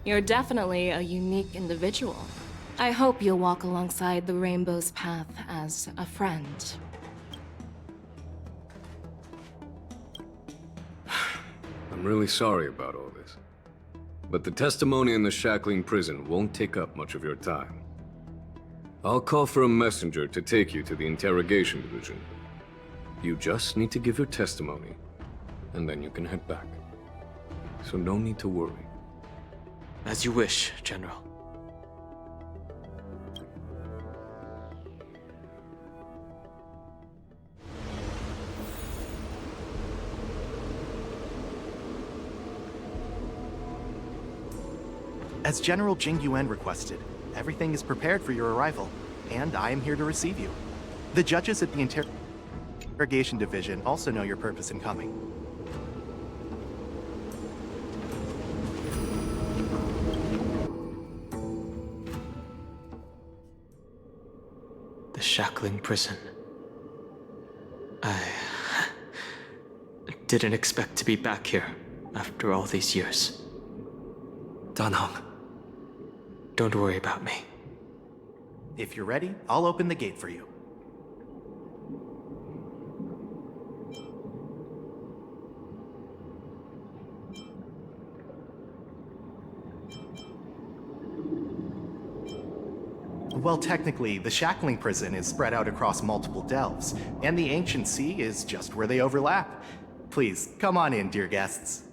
You're definitely a unique individual. I hope you'll walk alongside the Rainbow's path as a friend. I'm really sorry about all this. But the testimony in the shackling prison won't take up much of your time. I'll call for a messenger to take you to the interrogation division. You just need to give your testimony, and then you can head back. So no need to worry. As you wish, General. As General Jing Yuan requested, everything is prepared for your arrival, and I am here to receive you. The judges at the interrogation division also know your purpose in coming. The shackling prison. I didn't expect to be back here after all these years. Danheng. Don't worry about me. If you're ready, I'll open the gate for you. Well, technically, the shackling prison is spread out across multiple delves, and the ancient sea is just where they overlap. Please, come on in, dear guests.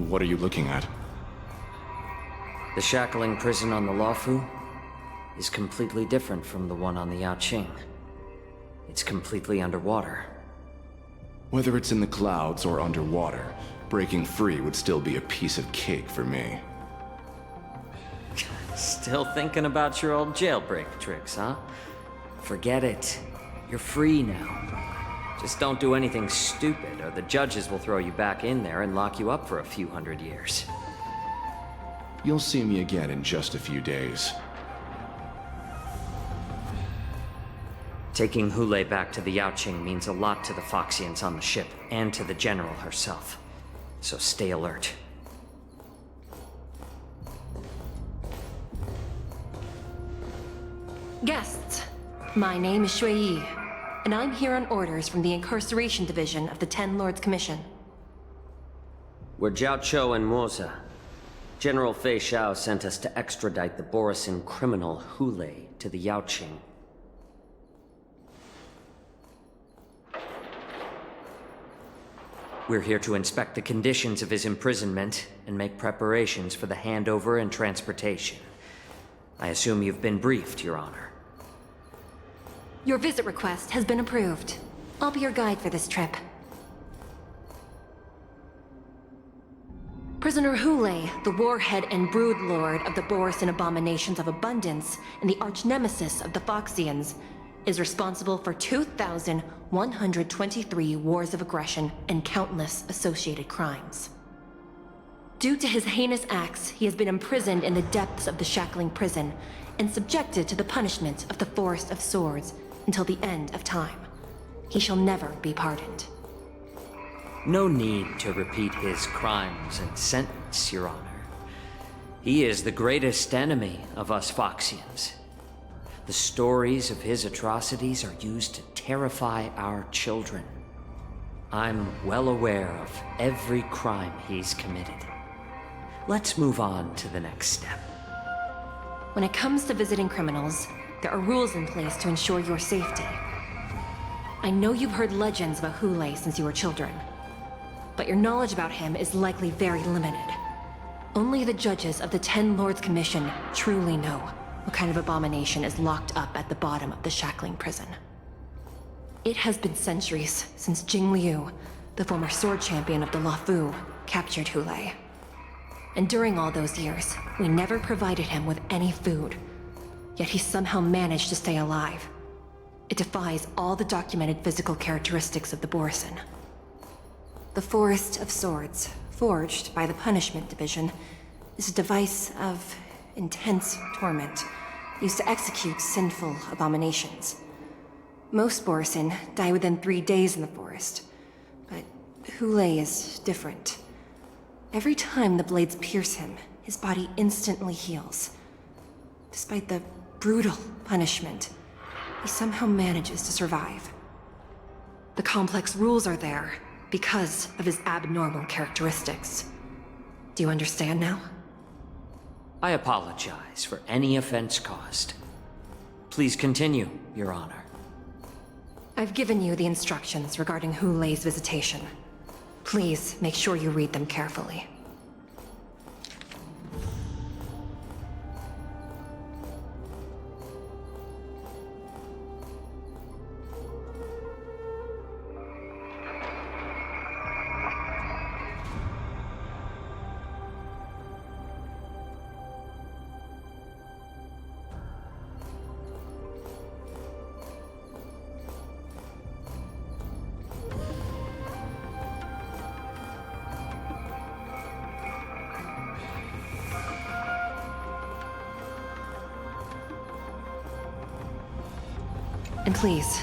What are you looking at? The shackling prison on the Luofu is completely different from the one on the Yaoqing. It's completely underwater. Whether it's in the clouds or underwater, breaking free would still be a piece of cake for me. Still thinking about your old jailbreak tricks, huh? Forget it. You're free now. Just don't do anything stupid, or the judges will throw you back in there and lock you up for a few hundred years. You'll see me again in just a few days. Taking Hule back to the Yaoqing means a lot to the Foxians on the ship, and to the General herself. So stay alert. Guests, my name is Shui Yi, and I'm here on orders from the Incarceration Division of the Ten Lords Commission. We're Jiao Chou and Moza. General Fei Xiao sent us to extradite the Borisin criminal Hule to the Yaoqing. We're here to inspect the conditions of his imprisonment and make preparations for the handover and transportation. I assume you've been briefed, Your Honor. Your visit request has been approved. I'll be your guide for this trip. Prisoner Hule, the warhead and brood lord of the Borisin abominations of abundance and the arch-nemesis of the Foxians, is responsible for 2,123 wars of aggression and countless associated crimes. Due to his heinous acts, he has been imprisoned in the depths of the shackling prison and subjected to the punishment of the Forest of Swords until the end of time. He shall never be pardoned. No need to repeat his crimes and sentence, Your Honor. He is the greatest enemy of us Foxians. The stories of his atrocities are used to terrify our children. I'm well aware of every crime he's committed. Let's move on to the next step. When it comes to visiting criminals, there are rules in place to ensure your safety. I know you've heard legends about Hule since you were children. but your knowledge about him is likely very limited. Only the judges of the Ten Lords Commission truly know what kind of abomination is locked up at the bottom of the Shackling Prison. It has been centuries since Jing Liu, the former sword champion of the Luofu, captured Hu Lei. And during all those years, we never provided him with any food. Yet he somehow managed to stay alive. It defies all the documented physical characteristics of the Borisin. The Forest of Swords, forged by the Punishment Division, is a device of intense torment, used to execute sinful abominations. Most Borisin die within 3 days in the forest, but Hu Lei is different. Every time the blades pierce him, his body instantly heals. Despite the brutal punishment, he somehow manages to survive. The complex rules are there because of his abnormal characteristics. Do you understand now? I apologize for any offense caused. Please continue, Your Honor. I've given you the instructions regarding Hu Lei's visitation. Please make sure you read them carefully. And please,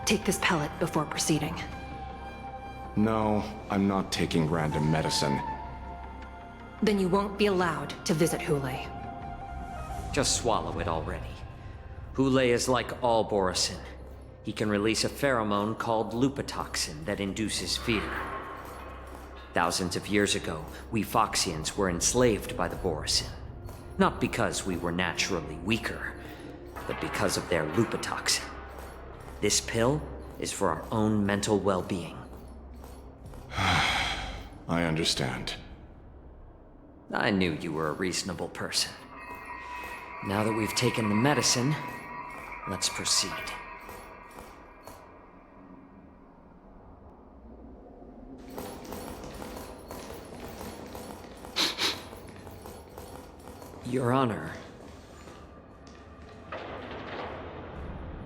take this pellet before proceeding. No, I'm not taking random medicine. Then you won't be allowed to visit Hu Lei. Just swallow it already. Hu Lei is like all Borisin. He can release a pheromone called lupatoxin that induces fear. Thousands of years ago, we Foxians were enslaved by the Borisin. Not because we were naturally weaker, but because of their lupatoxin. This pill is for our own mental well-being. I understand. I knew you were a reasonable person. Now that we've taken the medicine, let's proceed. Your Honor.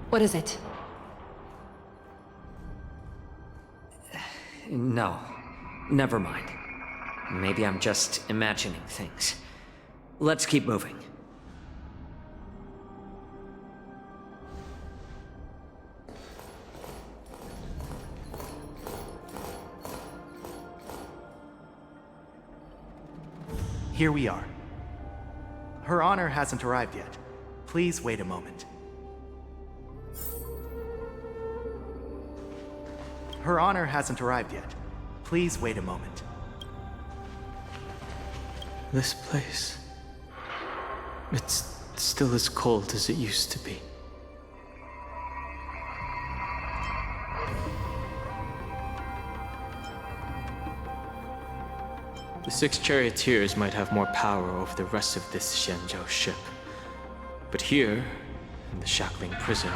What is it? No, never mind. Maybe I'm just imagining things. Let's keep moving. Here we are. Her Honor hasn't arrived yet. Please wait a moment. Her Honor hasn't arrived yet. Please wait a moment. This place... it's still as cold as it used to be. The 6 charioteers might have more power over the rest of this Xianzhou ship. But here, in the Shackling Prison,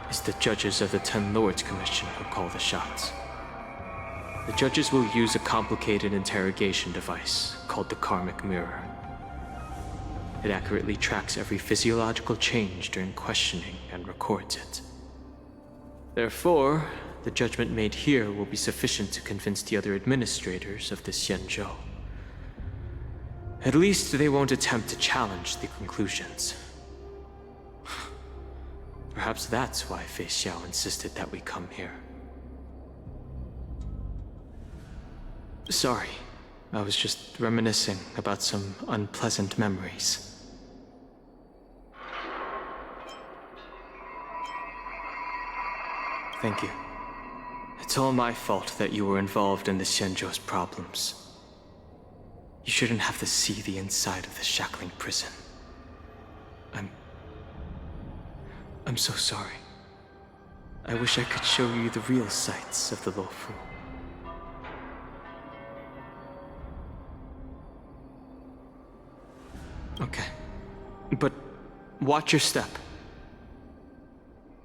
is the judges of the Ten Lords Commission who call the shots. The judges will use a complicated interrogation device called the Karmic Mirror. It accurately tracks every physiological change during questioning and records it. Therefore, the judgment made here will be sufficient to convince the other administrators of the Xianzhou. At least they won't attempt to challenge the conclusions. Perhaps that's why Fei Xiao insisted that we come here. Sorry, I was just reminiscing about some unpleasant memories. Thank you. It's all my fault that you were involved in the Xianzhou's problems. You shouldn't have to see the inside of the Shackling Prison. I'm so sorry. I wish I could show you the real sights of the Luofu. Okay. But watch your step.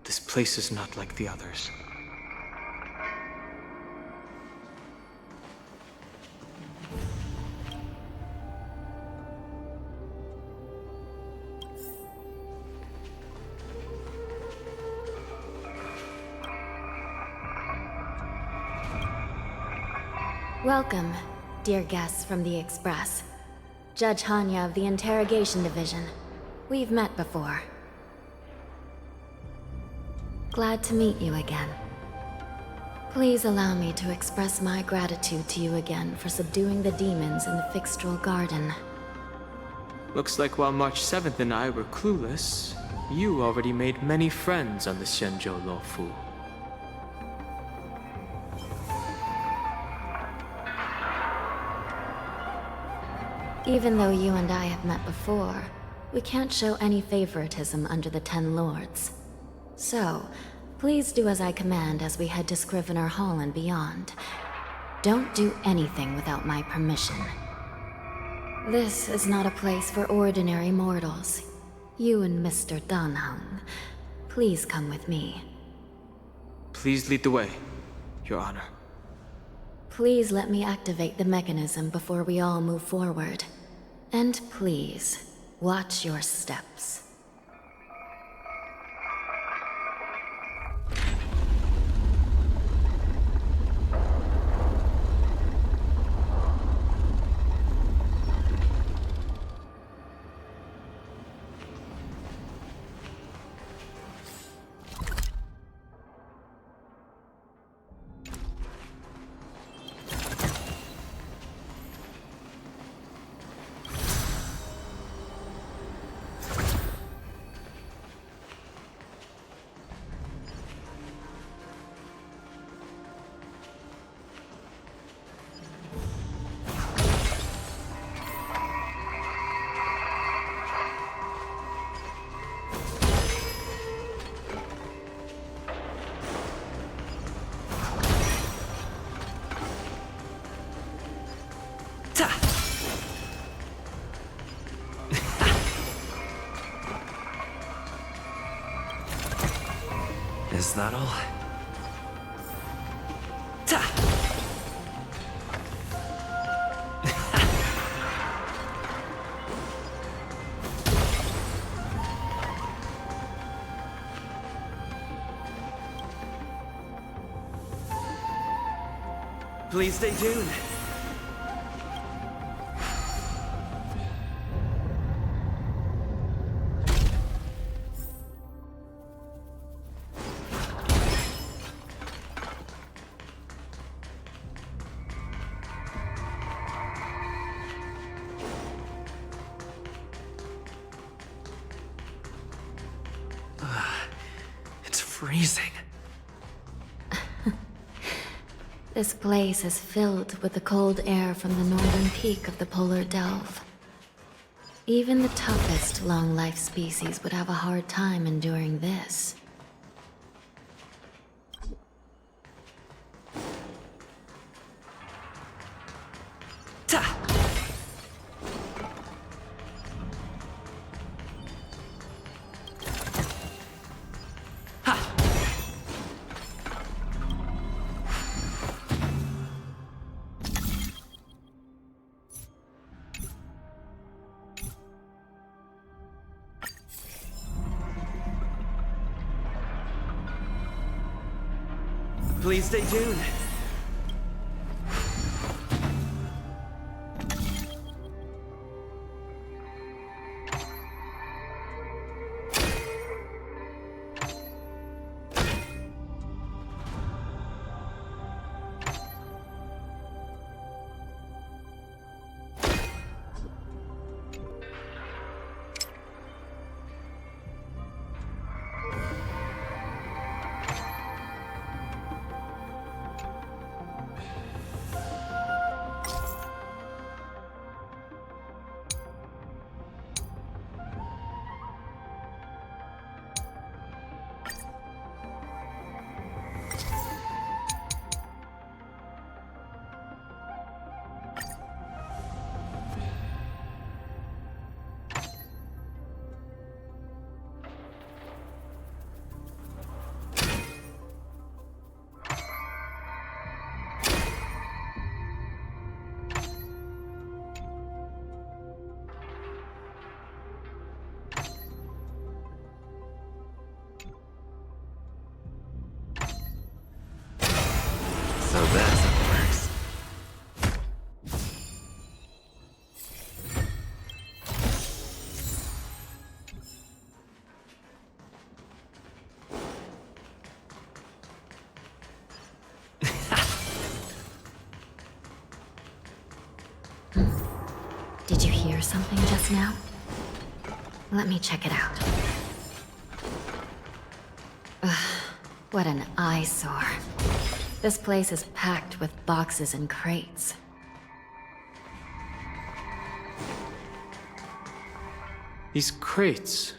This place is not like the others. Welcome, dear guests from the Express. Judge Hanya of the Interrogation Division. We've met before. Glad to meet you again. Please allow me to express my gratitude to you again for subduing the demons in the Fixtral Garden. Looks like while March 7th and I were clueless, you already made many friends on the Shenzhou Luofu. Even though you and I have met before, we can't show any favoritism under the Ten Lords. So, please do as I command as we head to Scrivener Hall and beyond. Don't do anything without my permission. This is not a place for ordinary mortals. You and Mr. Danheng, please come with me. Please lead the way, Your Honor. Please let me activate the mechanism before we all move forward. And please, watch your steps. Is that all? Please stay tuned. It's freezing. This place is filled with the cold air from the northern peak of the polar delve. Even the toughest long-life species would have a hard time enduring this. Please stay tuned. something just now? Let me check it out. Ugh, what an eyesore. This place is packed with boxes and crates. These crates,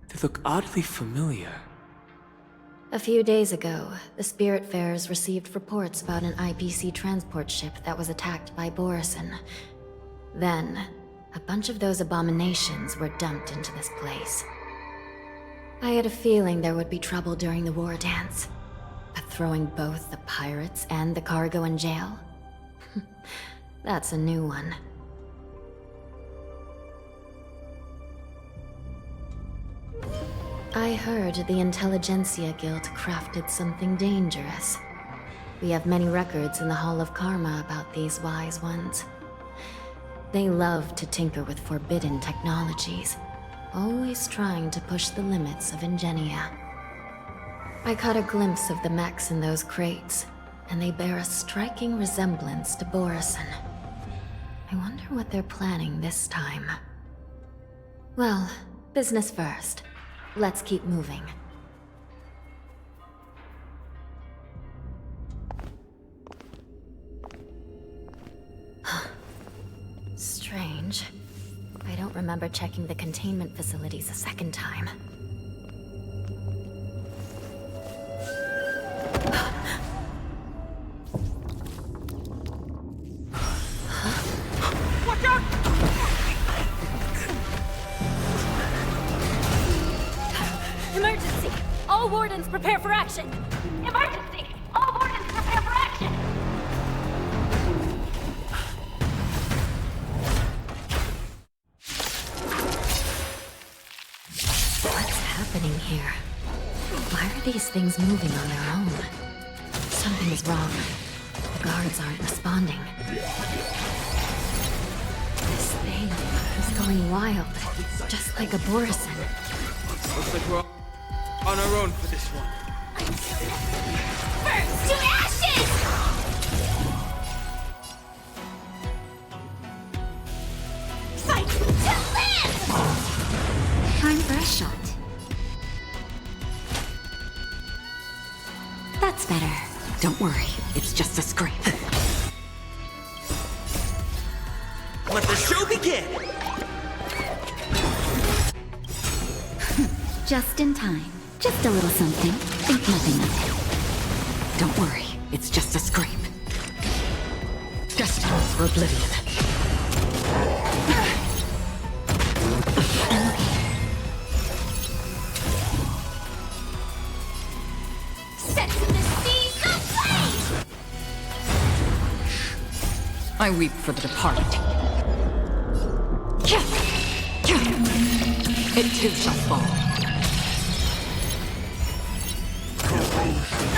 they look oddly familiar. A few days ago, the Spiritfarers received reports about an IPC transport ship that was attacked by Borison. Then, a bunch of those abominations were dumped into this place. I had a feeling there would be trouble during the war dance, but throwing both the pirates and the cargo in jail? That's a new one. I heard the Intelligentsia Guild crafted something dangerous. We have many records in the Hall of Karma about these wise ones. They love to tinker with forbidden technologies, always trying to push the limits of Ingenia. I caught a glimpse of the mechs in those crates, and they bear a striking resemblance to Borison. I wonder what they're planning this time. Well, business first. Let's keep moving. Strange. I don't remember checking the containment facilities a second time. Watch out! Emergency! All wardens prepare for action! Emergency! All wardens prepare for action! What's happening here? Why are these things moving on their own? Something is wrong. The guards aren't responding. This thing is going wild, just like a Borison. Looks like we're on our own for this one. Burns to ashes! Fight to live! Time for a shot. That's better. Don't worry, it's just a scrape. Let the show begin! Just in time. Just a little something. Think nothing of it. Don't worry, it's just a scrape. Destined for oblivion. Set to the seas of flame! I weep for the departed. It too shall fall.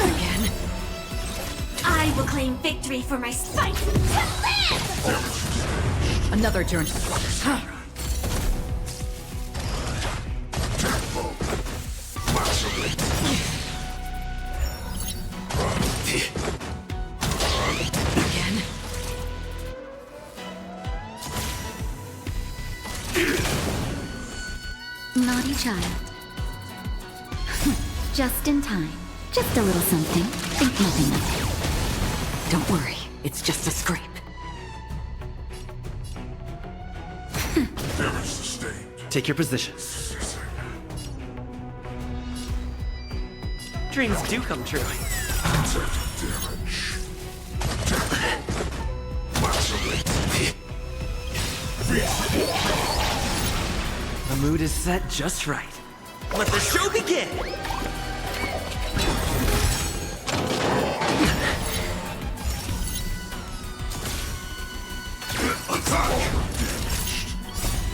Again. I will claim victory for my fight to live! Another journey. Again. Naughty child. Just in time. Just a little something. Think nothing of it. Don't worry, it's just a scrape. Damage sustained. Take your position. Dreams do come true. The mood is set just right. Let the show begin!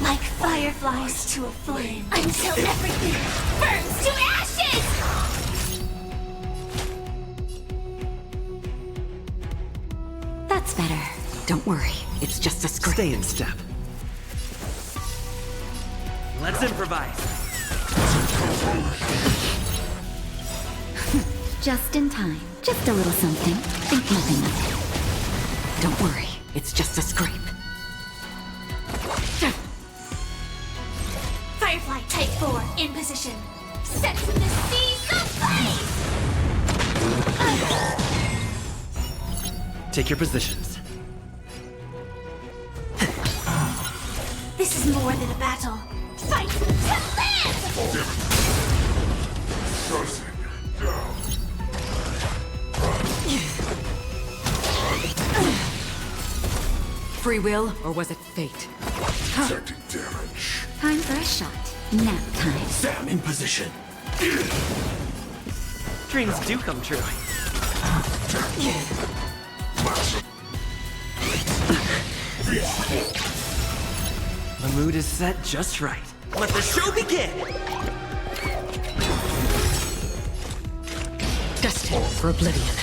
Like fireflies to a flame, until everything burns to ashes! That's better. Don't worry, it's just a scrape. Stay in step. Let's improvise. Just in time. Just a little something. Think nothing of it. Don't worry, it's just a scrape. In position. Set the seas ablaze! Take your positions. This is more than a battle. Fight to live! Free will, or was it fate? Detecting damage. Time for a shot. Nap time. Sam in position. Dreams do come true. The mood is set just right. Let the show begin! Destined for oblivion.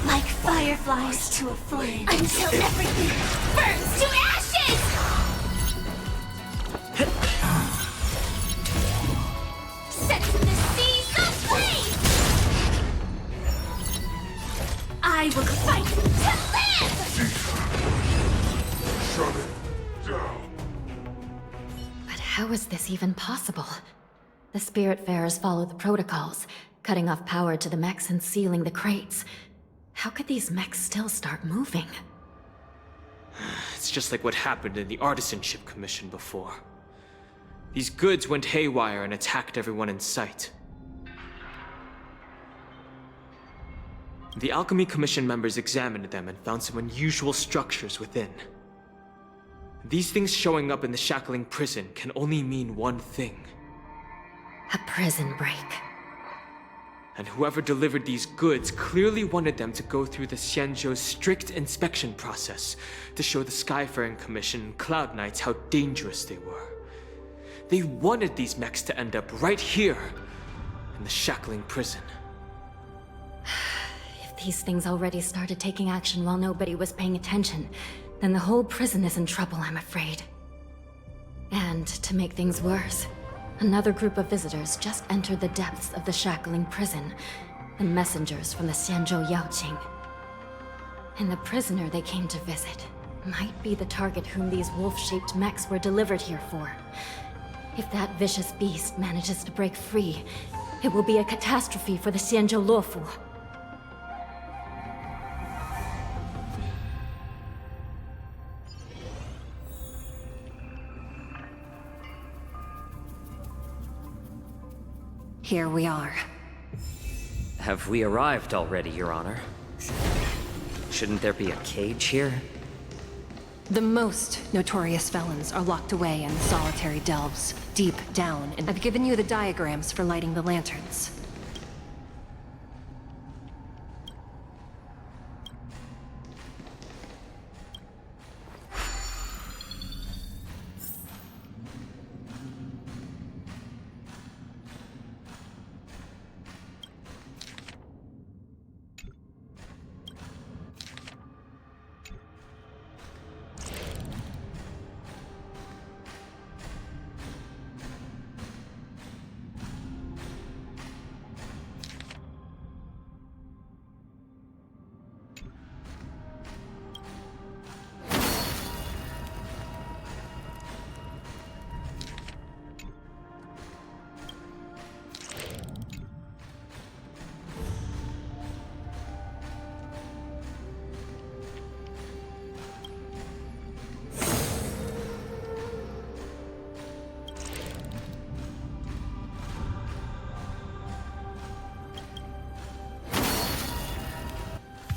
Like fireflies to a flame. Until everything burns to ashes! Set the seas aflame! I will fight to live! But how is this even possible? The Spiritfarers follow the protocols, cutting off power to the mechs and sealing the crates. How could these mechs still start moving? It's just like what happened in the Artisanship Commission before. These goods went haywire and attacked everyone in sight. The Alchemy Commission members examined them and found some unusual structures within. These things showing up in the Shackling Prison can only mean one thing. A prison break. And whoever delivered these goods clearly wanted them to go through the Xianzhou's strict inspection process to show the Skyfaring Commission and Cloud Knights how dangerous they were. They wanted these mechs to end up right here, in the Shackling Prison. If these things already started taking action while nobody was paying attention, then the whole prison is in trouble, I'm afraid. And to make things worse, another group of visitors just entered the depths of the Shackling Prison, the messengers from the Xianzhou Yaoqing. And the prisoner they came to visit might be the target whom these wolf-shaped mechs were delivered here for. If that vicious beast manages to break free, it will be a catastrophe for the Xianzhou Luofu. Here we are. Have we arrived already, Your Honor? Shouldn't there be a cage here? The most notorious felons are locked away in solitary delves, deep down, and I've given you the diagrams for lighting the lanterns.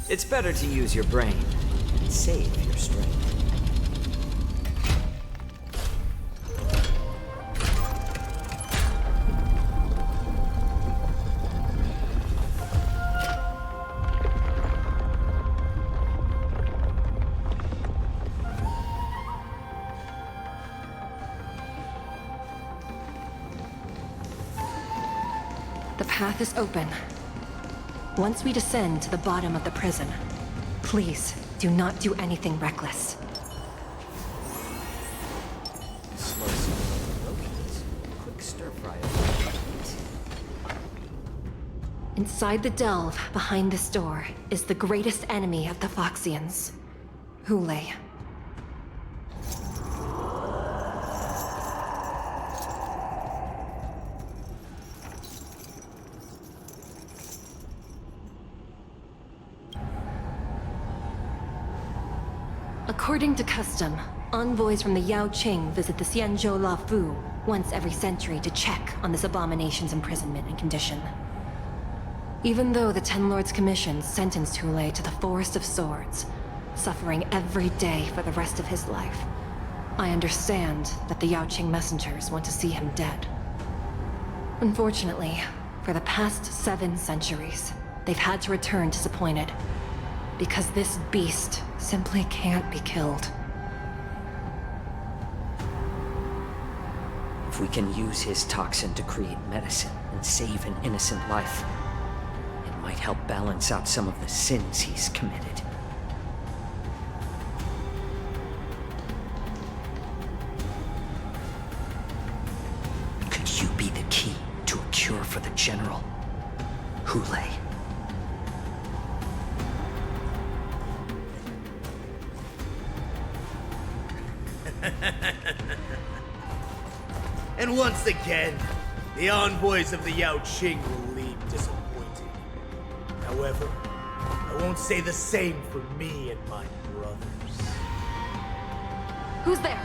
It's better to use your brain and save your strength. The path is open. Once we descend to the bottom of the prison, please do not do anything reckless. Slow simmering lotions. Quick stir fry of meat. Inside the delve, behind this door, is the greatest enemy of the Foxians. Hule. According to custom, envoys from the Yao Qing visit the Xianzhou La Fu once every century to check on this abomination's imprisonment and condition. Even though the Ten Lords Commission sentenced Hule to the Forest of Swords, suffering every day for the rest of his life, I understand that the Yao Qing messengers want to see him dead. Unfortunately, for the past 7 centuries, they've had to return disappointed, because this beast simply can't be killed. If we can use his toxin to create medicine and save an innocent life, it might help balance out some of the sins he's committed. Could you be the key to a cure for the General? Hule. And once again, the envoys of the Yao Qing will leave disappointed. However, I won't say the same for me and my brothers. Who's there?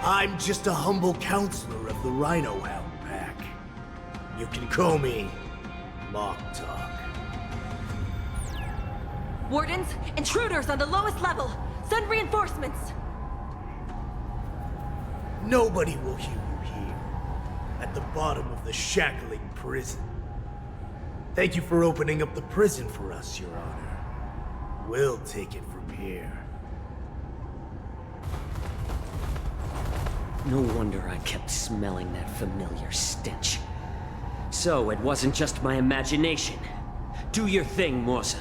I'm just a humble counselor of the Rhino Hound Pack. You can call me Mock Talk. Wardens, intruders on the lowest level! Send reinforcements! Nobody will hear you here, at the bottom of the shackling prison. Thank you for opening up the prison for us, Your Honor. We'll take it from here. No wonder I kept smelling that familiar stench. So it wasn't just my imagination. Do your thing, Morza.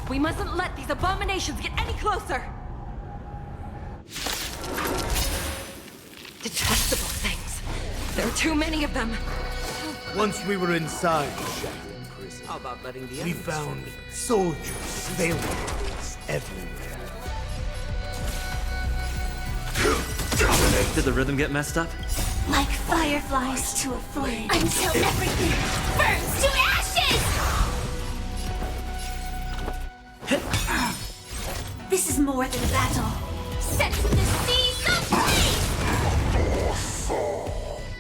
We mustn't let these abominations get any closer! Detestable things. There are too many of them. Once we were inside the shackling prison, How about letting the we enemies found strike first? soldiers sailing boats everywhere. Did the rhythm get messed up? Like fireflies to a flame. Until everything burns to ashes! This is more than a battle. Set the seas aflame!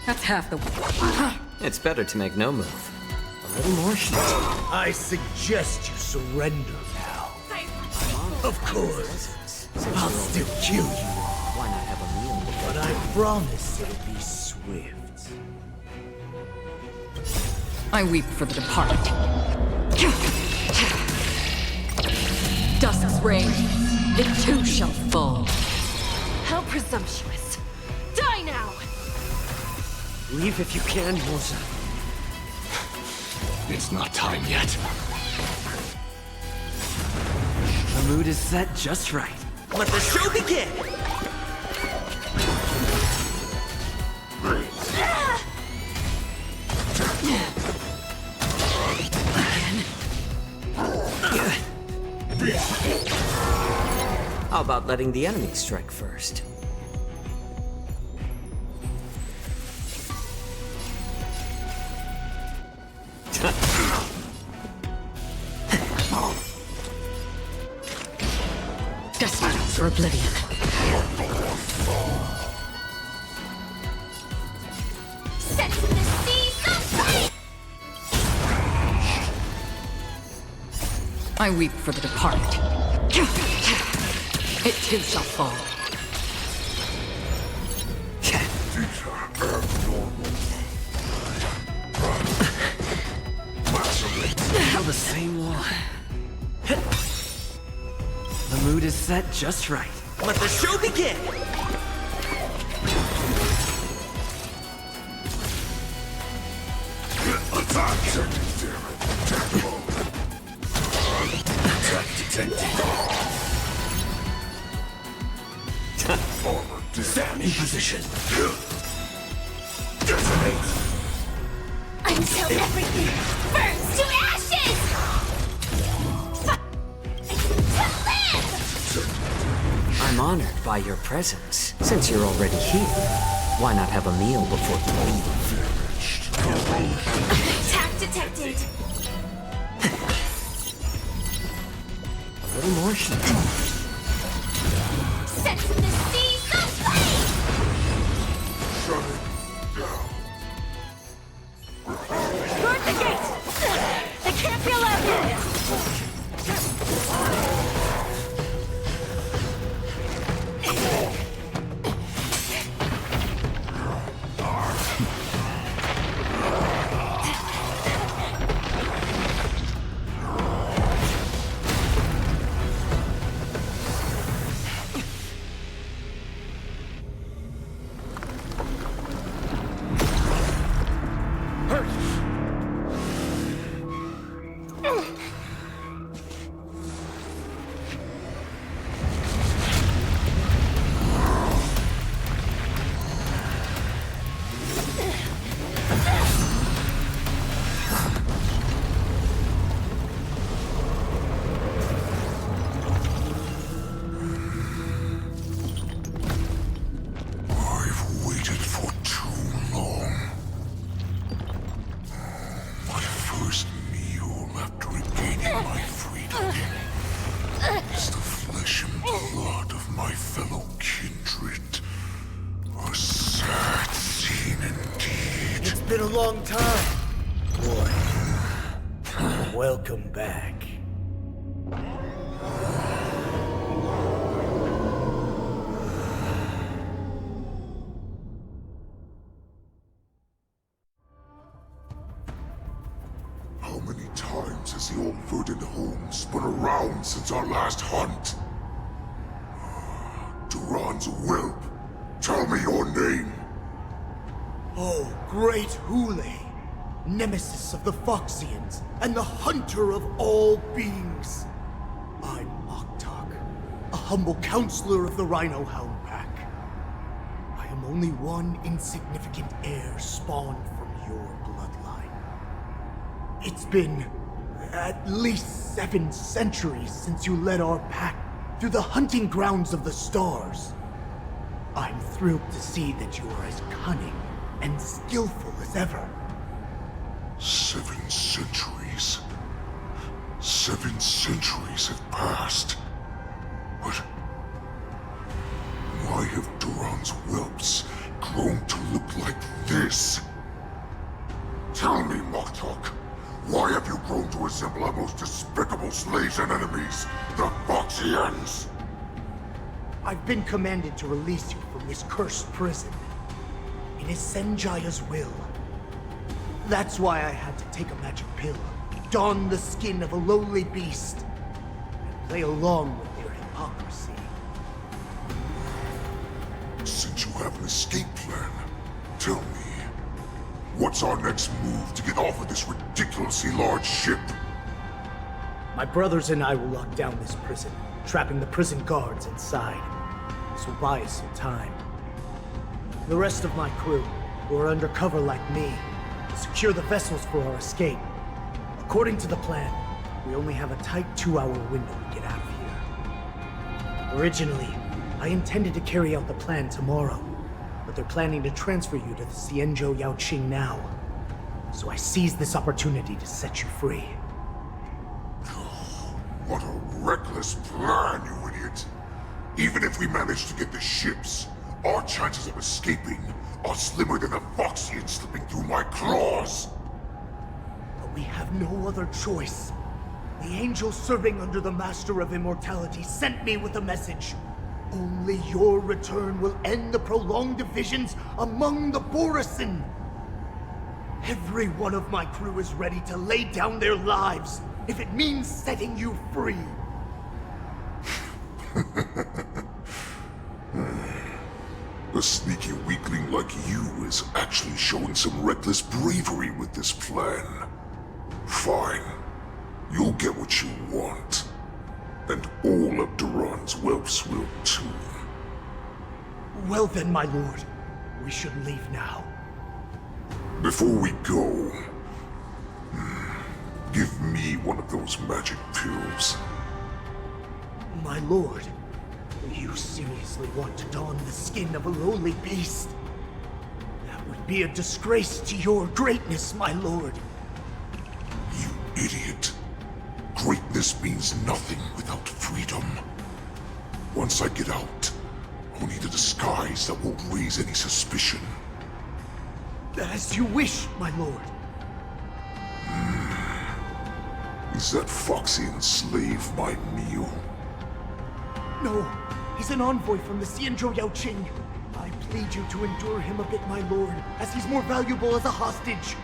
That's half the... It's better to make no move. A little more heat. I suggest you surrender now. Of course, I'll still kill you, Why not have a meal before? but I promise it'll be swift. I weep for the departed. Dusk's reign, it too shall fall. How presumptuous! Die now! Leave if you can, Morza. It's not time yet. The mood is set just right. Let the show begin! How about letting the enemy strike first? Destined for oblivion. Set the seas aflame! I weep for the departed. It too shall fall. Still the same one. The mood is set just right. Let the show begin! Stand in position. I'm Until everything burns to ashes! To live! I'm honored by your presence. Since you're already here, why not have a meal before you leave? Attack detected! A little more heat. Set from the seas of flame! Shut it down. Guard the gate! They can't be allowed in! Been a long time, boy. Welcome back. How many times has the old verdant home spun around since our last hunt? Duran's whelp, tell me your name. Oh, great Hule, nemesis of the Foxians, and the hunter of all beings. I'm Oktok, a humble counselor of the Rhino Hound Pack. I am only one insignificant heir spawned from your bloodline. It's been at least 7 centuries since you led our pack through the hunting grounds of the stars. I'm thrilled to see that you are as cunning and skillful as ever. 7 centuries. 7 centuries have passed. But why have Duran's whelps grown to look like this? Tell me, Moktok, why have you grown to resemble our most despicable slaves and enemies, the Foxians? I've been commanded to release you from this cursed prison. It is Senjaya's will. That's why I had to take a magic pill, don the skin of a lowly beast, and play along with their hypocrisy. Since you have an escape plan, tell me, what's our next move to get off of this ridiculously large ship? My brothers and I will lock down this prison, trapping the prison guards inside. This will buy us some time. The rest of my crew, who are undercover like me, will secure the vessels for our escape. According to the plan, we only have a tight 2-hour window to get out of here. Originally, I intended to carry out the plan tomorrow, but they're planning to transfer you to the Xianzhou Yaoqing now. So I seized this opportunity to set you free. What a reckless plan, you idiot! Even if we manage to get the ships, our chances of escaping are slimmer than the Foxians slipping through my claws! But we have no other choice. The angel serving under the Master of Immortality sent me with a message. Only your return will end the prolonged divisions among the Borisin. Every one of my crew is ready to lay down their lives if it means setting you free. A sneaky weakling like you is actually showing some reckless bravery with this plan. Fine. You'll get what you want. And all of Duran's whelps will too. Well then, my lord. We should leave now. Before we go, Give me one of those magic pills. My lord, you seriously want to don the skin of a lowly beast? That would be a disgrace to your greatness, my lord. You idiot. Greatness means nothing without freedom. Once I get out, I'll need a disguise that won't raise any suspicion. As you wish, my lord. Is that Foxian slave my meal? No, he's an envoy from the Xianzhou Yaoqing. I plead you to endure him a bit, my lord, as he's more valuable as a hostage.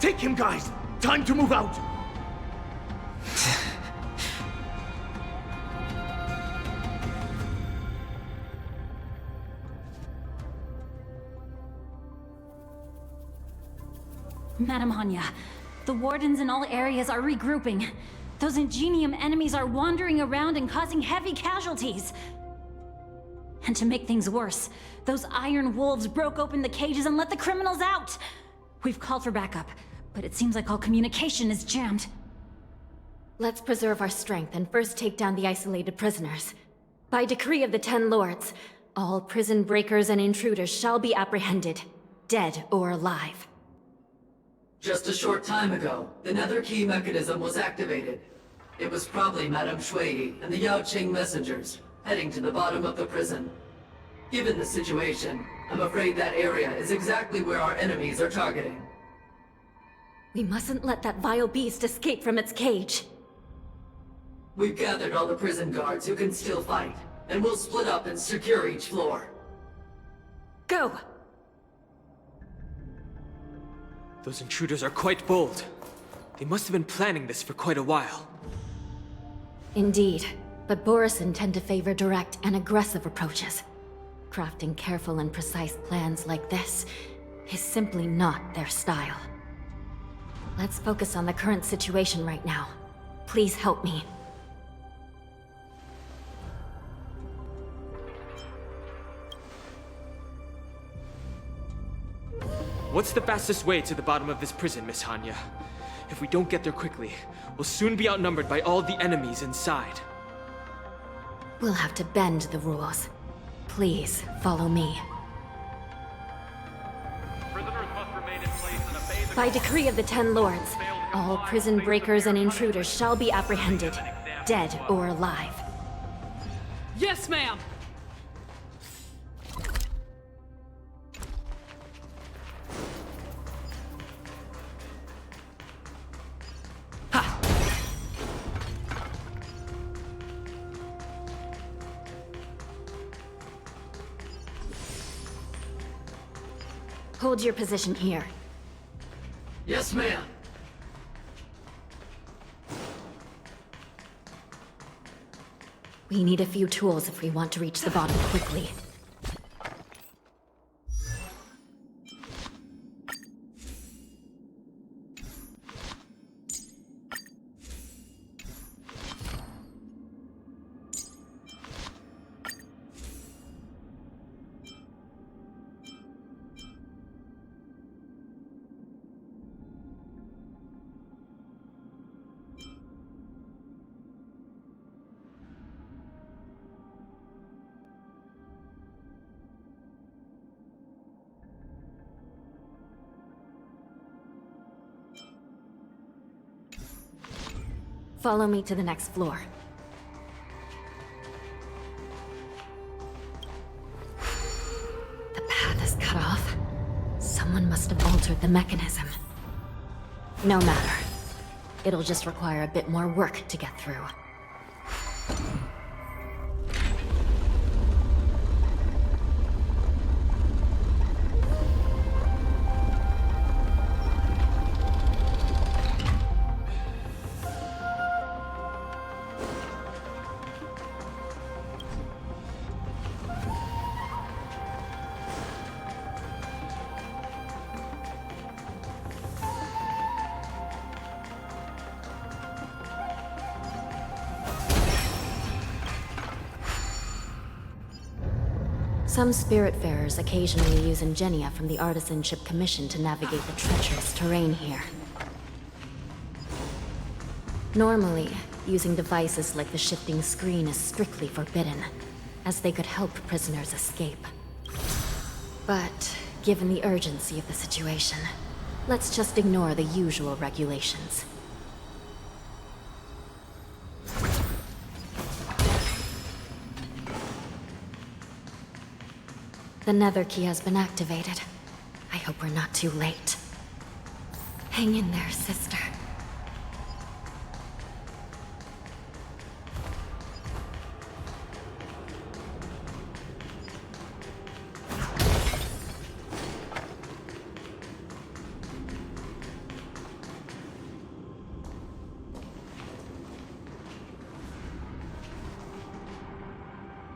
Take him, guys! Time to move out! Madam Hanya, the wardens in all areas are regrouping. Those Ingenium enemies are wandering around and causing heavy casualties. And to make things worse, those iron wolves broke open the cages and let the criminals out! We've called for backup, but it seems like all communication is jammed. Let's preserve our strength and first take down the isolated prisoners. By decree of the Ten Lords, all prison breakers and intruders shall be apprehended, dead or alive. Just a short time ago, the Nether Key mechanism was activated. It was probably Madame Shui and the Yaoqing messengers, heading to the bottom of the prison. Given the situation, I'm afraid that area is exactly where our enemies are targeting. We mustn't let that vile beast escape from its cage. We've gathered all the prison guards who can still fight, and we'll split up and secure each floor. Go! Those intruders are quite bold. They must have been planning this for quite a while. Indeed, but Borisin tend to favor direct and aggressive approaches. Crafting careful and precise plans like this is simply not their style. Let's focus on the current situation right now. Please help me. What's the fastest way to the bottom of this prison, Miss Hanya? If we don't get there quickly, we'll soon be outnumbered by all the enemies inside. We'll have to bend the rules. Please, follow me. By decree of the Ten Lords, all prison breakers and intruders shall be apprehended, dead or alive. Yes, ma'am! Hold your position here. Yes, ma'am. We need a few tools if we want to reach the bottom quickly. Follow me to the next floor. The path is cut off. Someone must have altered the mechanism. No matter. It'll just require a bit more work to get through. Some Spiritfarers occasionally use ingenia from the Artisanship Commission to navigate the treacherous terrain here. Normally, using devices like the shifting screen is strictly forbidden, as they could help prisoners escape. But, given the urgency of the situation, let's just ignore the usual regulations. The nether key has been activated. I hope we're not too late. Hang in there, sister.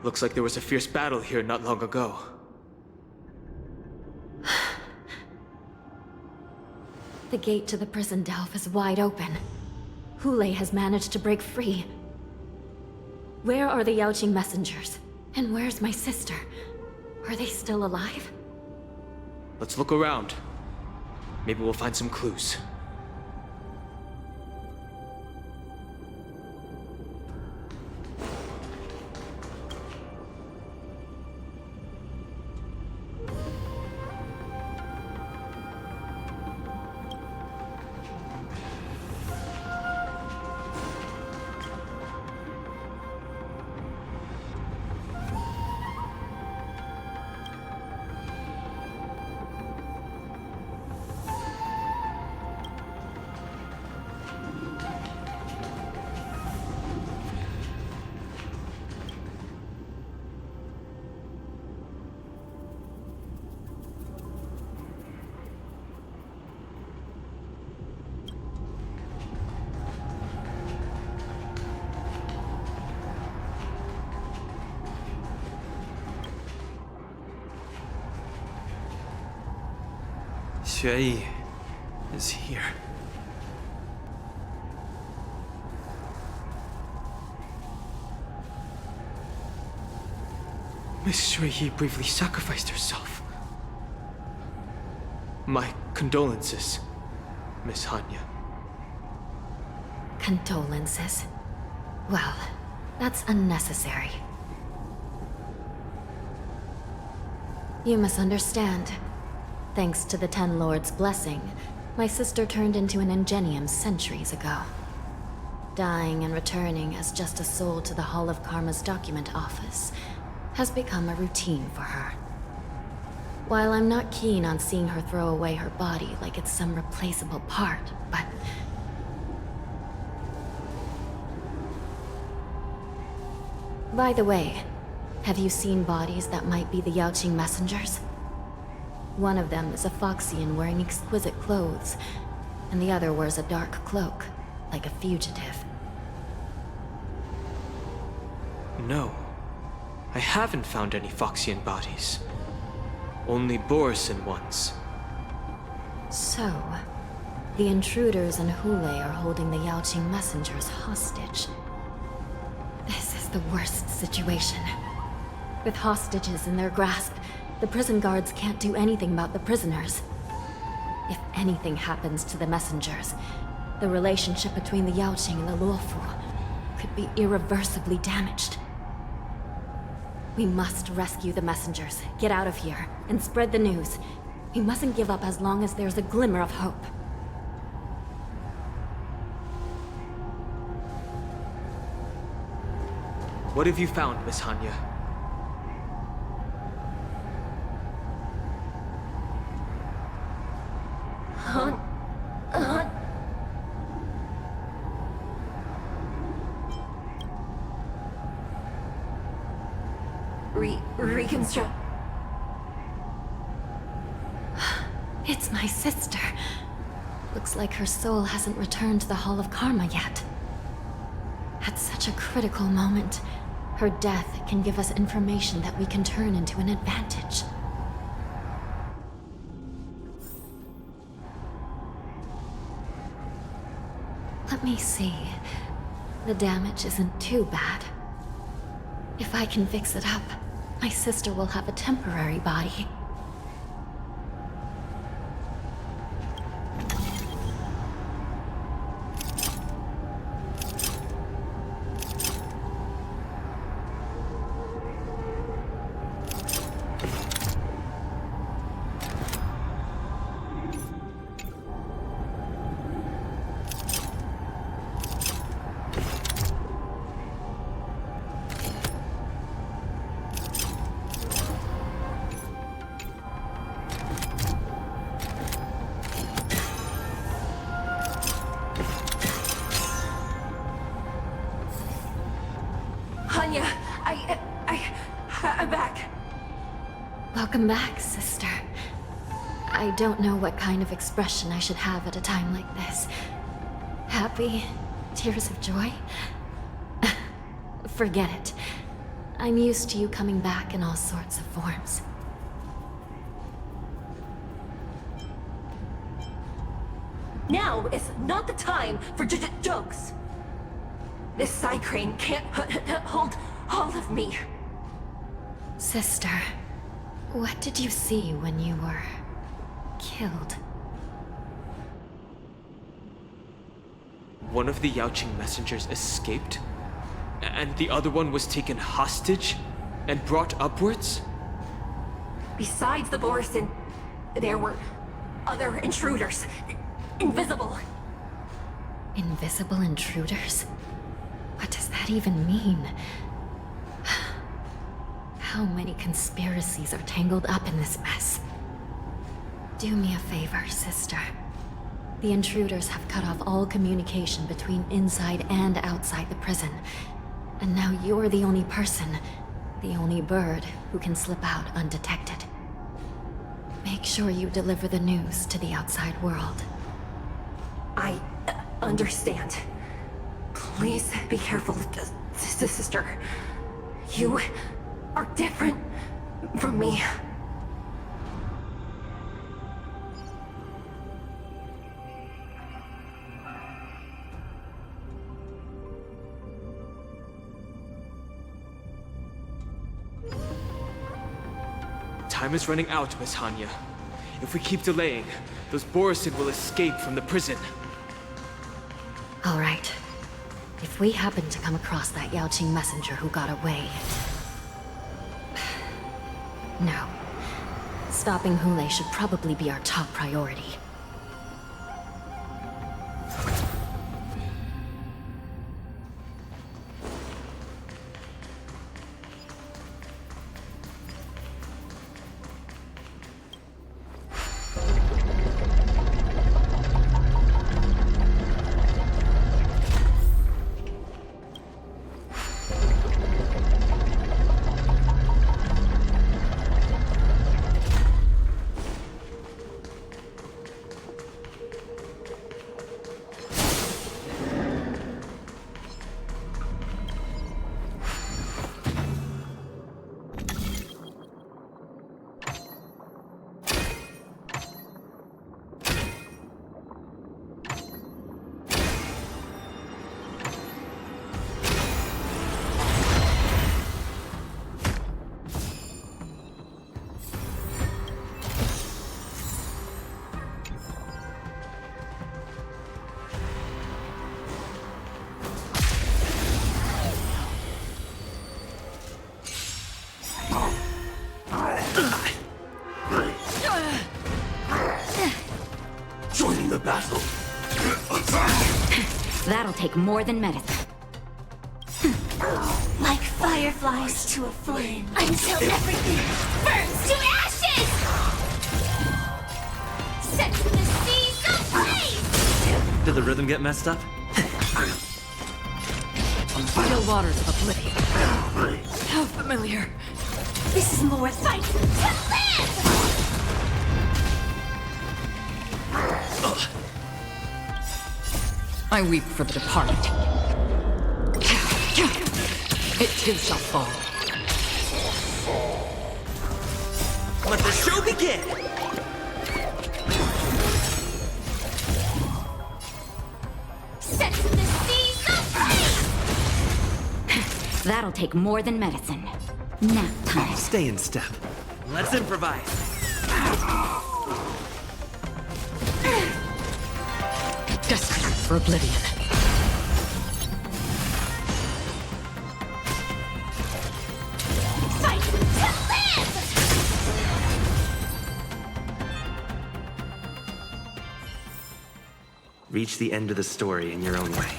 Looks like there was a fierce battle here not long ago. The gate to the prison delve is wide open. Hule has managed to break free. Where are the Yaoqing messengers? And where's my sister? Are they still alive? Let's look around. Maybe we'll find some clues. Xueyi is here. Miss Xueyi bravely sacrificed herself. My condolences, Miss Hanya. Condolences? Well, that's unnecessary. You misunderstand. Thanks to the Ten Lords' blessing, my sister turned into an Ingenium centuries ago. Dying and returning as just a soul to the Hall of Karma's document office has become a routine for her. While I'm not keen on seeing her throw away her body like it's some replaceable part, but... By the way, have you seen bodies that might be the Yaoqing messengers? One of them is a Foxian wearing exquisite clothes, and the other wears a dark cloak, like a fugitive. No. I haven't found any Foxian bodies. Only Borisan ones. So, the intruders and Hule are holding the Yaoqing messengers hostage. This is the worst situation. With hostages in their grasp, the prison guards can't do anything about the prisoners. If anything happens to the messengers, the relationship between the Yaoqing and the Luofu could be irreversibly damaged. We must rescue the messengers, get out of here, and spread the news. We mustn't give up as long as there's a glimmer of hope. What have you found, Miss Hanya? Reconstruct. It's my sister. Looks like her soul hasn't returned to the Hall of Karma yet. At such a critical moment, her death can give us information that we can turn into an advantage. Let me see. The damage isn't too bad. If I can fix it up, my sister will have a temporary body. Hanya, I'm back. Welcome back, sister. I don't know what kind of expression I should have at a time like this. Happy? Tears of joy? Forget it. I'm used to you coming back in all sorts of forms. Now is not the time for jokes. This side crane can't hold all of me. Sister, what did you see when you were killed? One of the Yaoqing messengers escaped, and the other one was taken hostage and brought upwards? Besides the Borison, there were other intruders. Invisible. Invisible intruders? What does that even mean? How many conspiracies are tangled up in this mess? Do me a favor, sister. The intruders have cut off all communication between inside and outside the prison. And now you're the only person, the only bird, who can slip out undetected. Make sure you deliver the news to the outside world. I understand. Please be careful, sister. You are different from me. Time is running out, Miss Hanya. If we keep delaying, those Borison will escape from the prison. All right. If we happen to come across that Yaoqing messenger who got away... No. Stopping Hule should probably be our top priority. Joining the battle. That'll take more than medicine. Like fireflies to a flame, until everything burns to ashes! Set to the seas ablaze! Did the rhythm get messed up? Still waters of oblivion. How familiar. This is more fight to live! I weep for the departed. It too shall fall. Let the show begin! Set to the seas ablaze! That'll take more than medicine. Nap time. Stay in step. Let's improvise. Destined for oblivion. Fight to live! Reach the end of the story in your own way.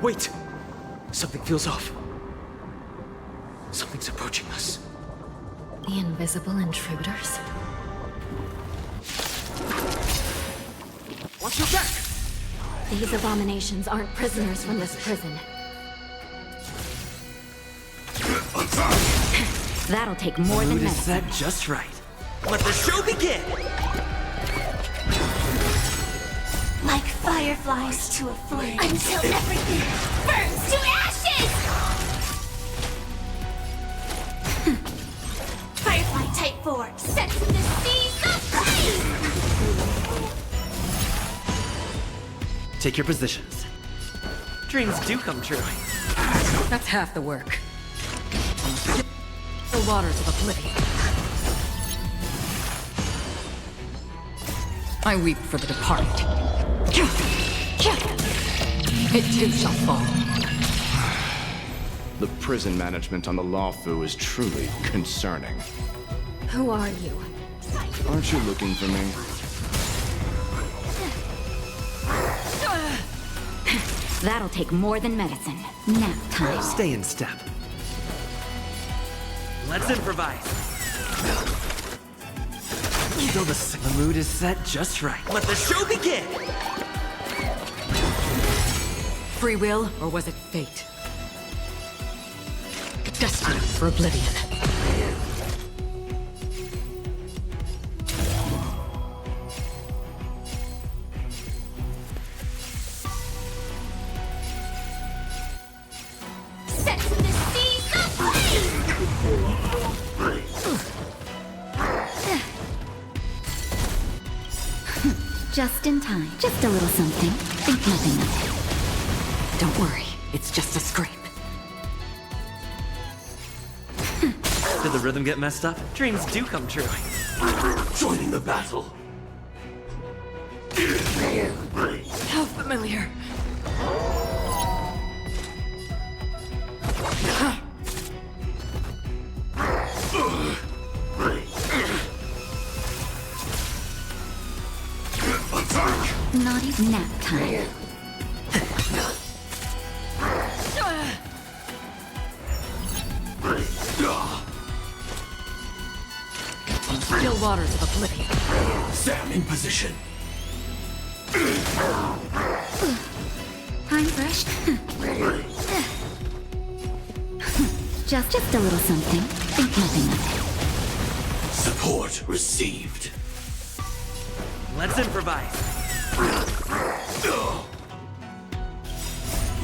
Wait! Something feels off. Something's approaching us. The invisible intruders? Watch your back! These abominations aren't prisoners from this prison. That'll take more than Mood is medicine. set just right. Let the show begin! Like fireflies to a flame. Until everything burns to ashes! Firefly Type 4, set to the seas of flame! Take your positions. Dreams do come true. That's half the work. The waters of oblivion. I weep for the departed. It too shall fall. The prison management on the Lawfu is truly concerning. Who are you? Aren't you looking for me? That'll take more than medicine. Nap time. Stay in step. Let's improvise. Still the mood is set just right. Let the show begin! Free will, or was it fate? Destiny for oblivion. Set to the seas of flame! Just in time. Just a little something. Think nothing of it. Don't worry, it's just a scrape. Did the rhythm get messed up? Dreams do come true. Joining the battle. How familiar. Not even nap time. Still waters of oblivion. Sam in position. I'm fresh. Just a little something. Think nothing of it. Support received. Let's improvise.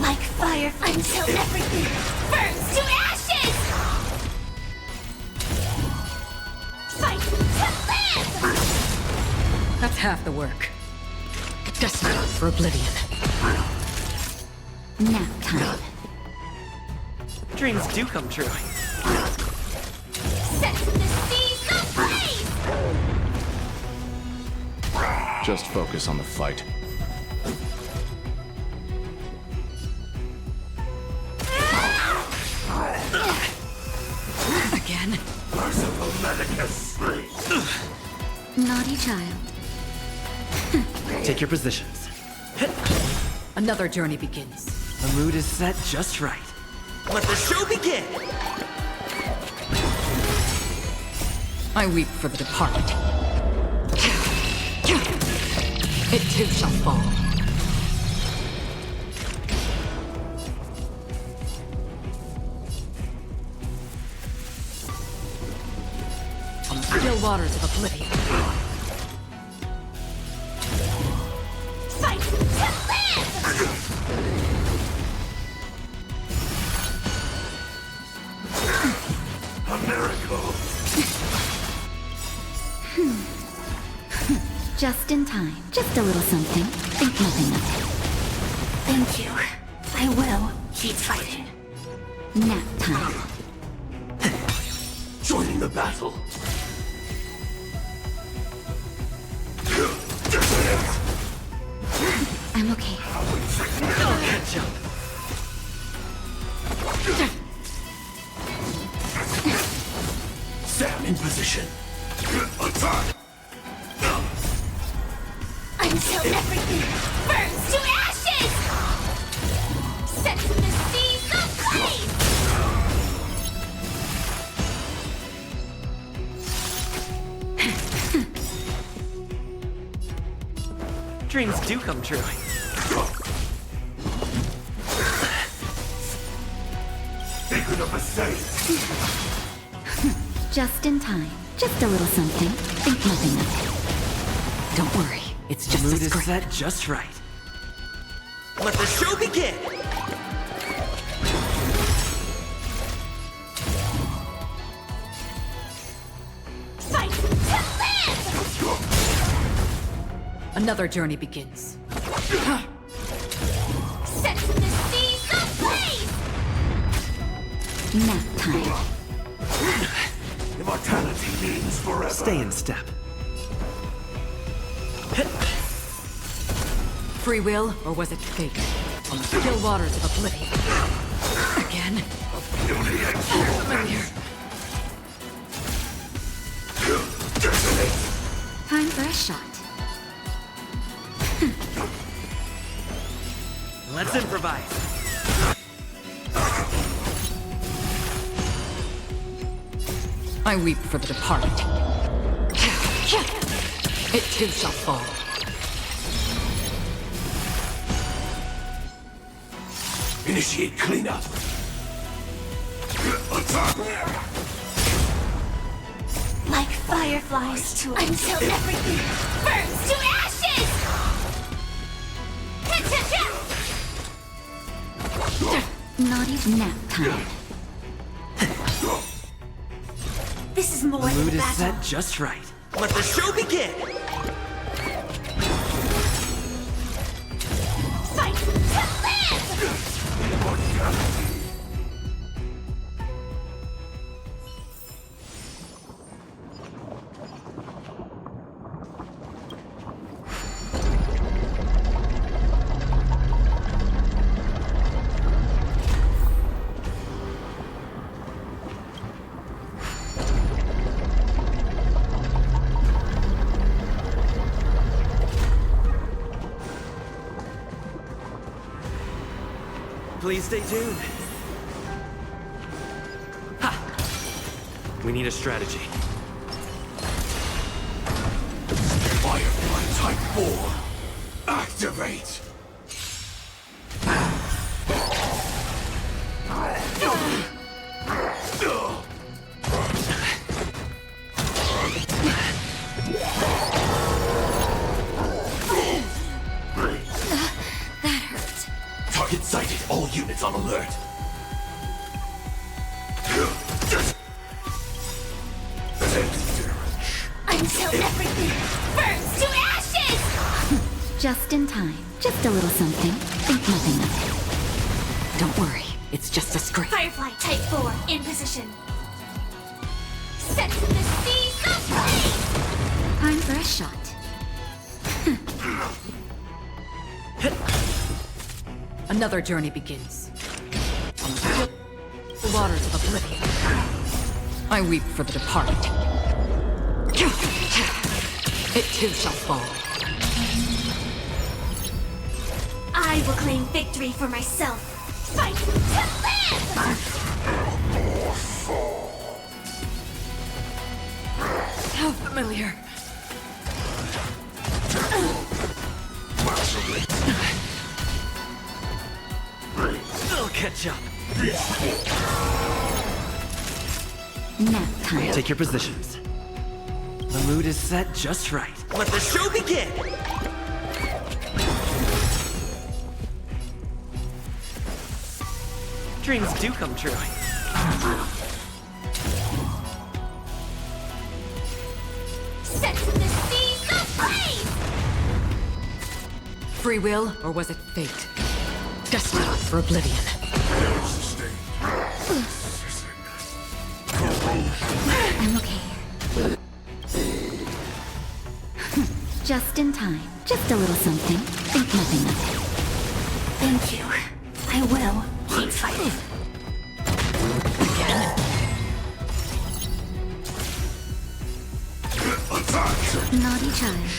Like fire until everything burns to ashes! Fight to live! That's half the work. Destiny for oblivion. Nap time. Dreams do come true. Set to the seas of flame! Just focus on the fight. Again? Merciful Medicus. Naughty child. Take your positions. Another journey begins. The mood is set just right. Let the show begin! I weep for the departed. It too shall fall. Still waters of oblivion. Fight to live! A miracle. Just in time. Just a little something. Think nothing of Thank you. I will keep fighting. it. Nap time. Joining the battle. I'm okay. Catch up. Sam in position. Attack! Until everything burns to ashes! Set the seas ablaze! Dreams do come true. Just in time. Just a little something. Think nothing of it. Don't worry, it's just The mood a is script. set just right. Let the show begin! Fight to live! Another journey begins. Set the seas ablaze! Nap time. Immortality means forever. Stay in step. Free will, or was it fate? On the still waters of oblivion. Again? Familiar. Time for a shot. Let's improvise. I weep for the departed. It too shall fall. Initiate cleanup. Attack! Like fireflies until everything burns to ashes! Not even nap time. This is more The than a mood is battle. set just right. Let the show begin! Fight to live! Please stay tuned. Ha! We need a strategy. Firefly Type 4. Activate. That hurt. Target sighted. All units on alert. Until everything burns to ashes! Just in time. Just a little something. Think nothing of it. Don't worry, it's just a script. Firefly Type 4 in position. Set the seas ablaze! Time for a shot. Another journey begins. On the still waters of oblivion. I weep for the departed. It too shall fall. I will claim victory for myself. Fight to live! How familiar. I'll catch up. Nap time. Take your positions. The mood is set just right. Let the show begin! Dreams do come true. Set the seas ablaze! Free will, or was it fate? Destined for oblivion. I'm okay. Just in time. Just a little something. Think nothing of it. Thank you. I will keep fighting. Naughty child.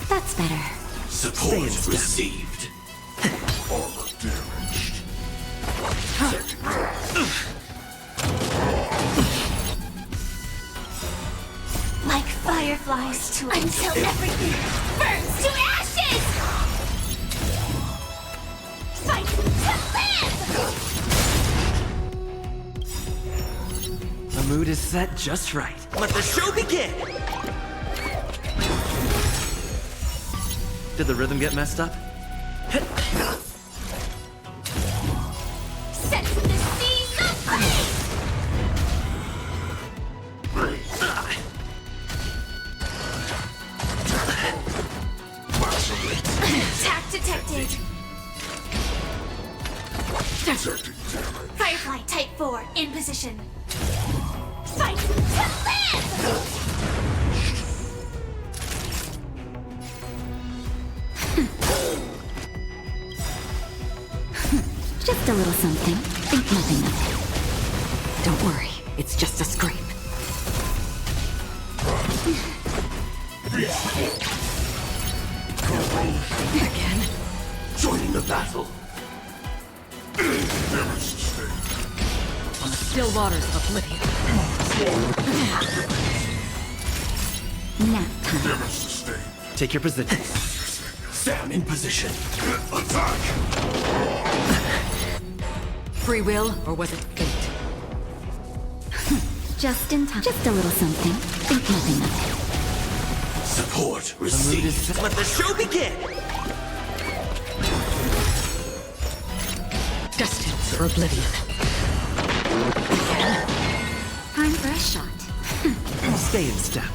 That's better. Support received. Armor down. Like fireflies to until everything burns to ashes! Fight to live! The mood is set just right. Let the show begin! Did the rhythm get messed up? Set to the seas of flame! Attack detected! Firefly Type 4 in position. Fight to live! Just a little something. Think nothing of it. Don't worry, it's just a scrape. Again? Joining the battle. On the still waters of oblivion. Nap time. Take your position. Sam in position. Attack! Free will, or was it fate? Just in time. Just a little something. Think nothing of it. Support The mood received. is set. Let the show begin! Destined for oblivion. Time for a shot. Stay in step.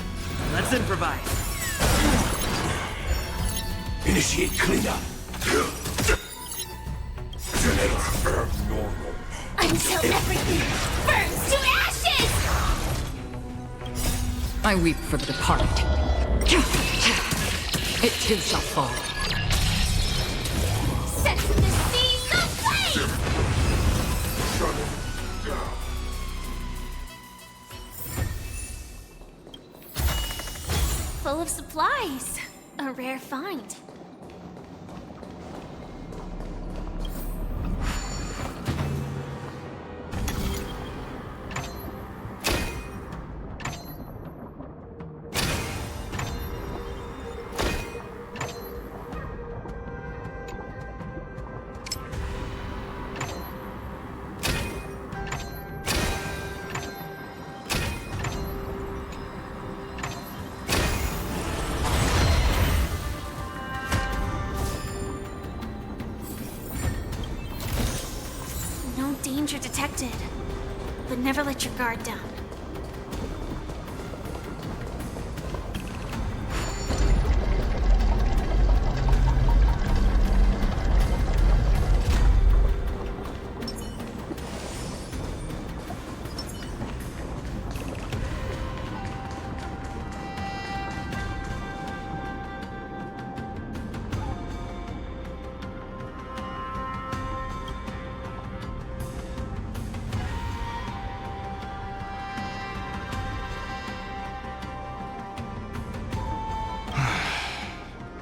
Let's improvise. Initiate cleanup. Until everything burns to ashes! I weep for the departed. It too shall fall. Set to the seas of flame! Full of supplies. A rare find. No danger detected. But never let your guard down.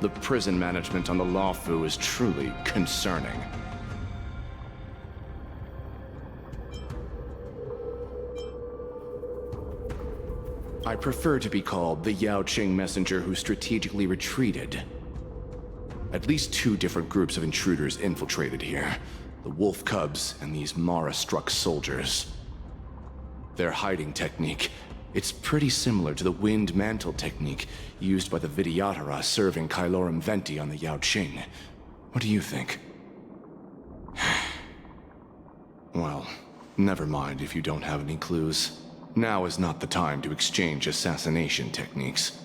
The prison management on the Lawfu is truly concerning. I prefer to be called the Yaoqing messenger who strategically retreated. At least 2 different groups of intruders infiltrated here. The wolf cubs and these Mara-struck soldiers. Their hiding technique, it's pretty similar to the wind mantle technique used by the Vidyadhara serving Kailorum Venti on the Yaoqing. What do you think? Well, never mind if you don't have any clues. Now is not the time to exchange assassination techniques.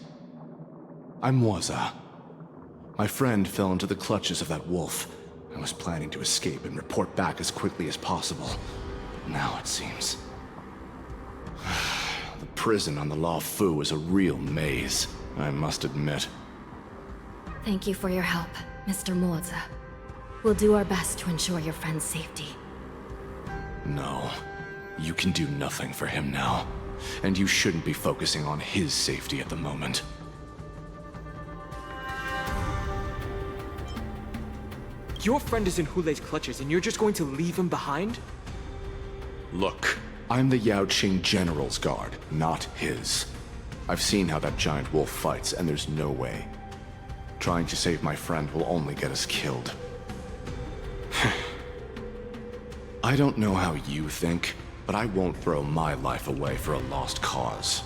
I'm Waza. My friend fell into the clutches of that wolf. I was planning to escape and report back as quickly as possible. Now it seems. The prison on the Lawfu is a real maze, I must admit. Thank you for your help, Mr. Moza. We'll do our best to ensure your friend's safety. No. You can do nothing for him now. And you shouldn't be focusing on his safety at the moment. Your friend is in Hule's clutches and you're just going to leave him behind? Look, I'm the Yaoqing General's guard, not his. I've seen how that giant wolf fights, and there's no way. Trying to save my friend will only get us killed. I don't know how you think, but I won't throw my life away for a lost cause.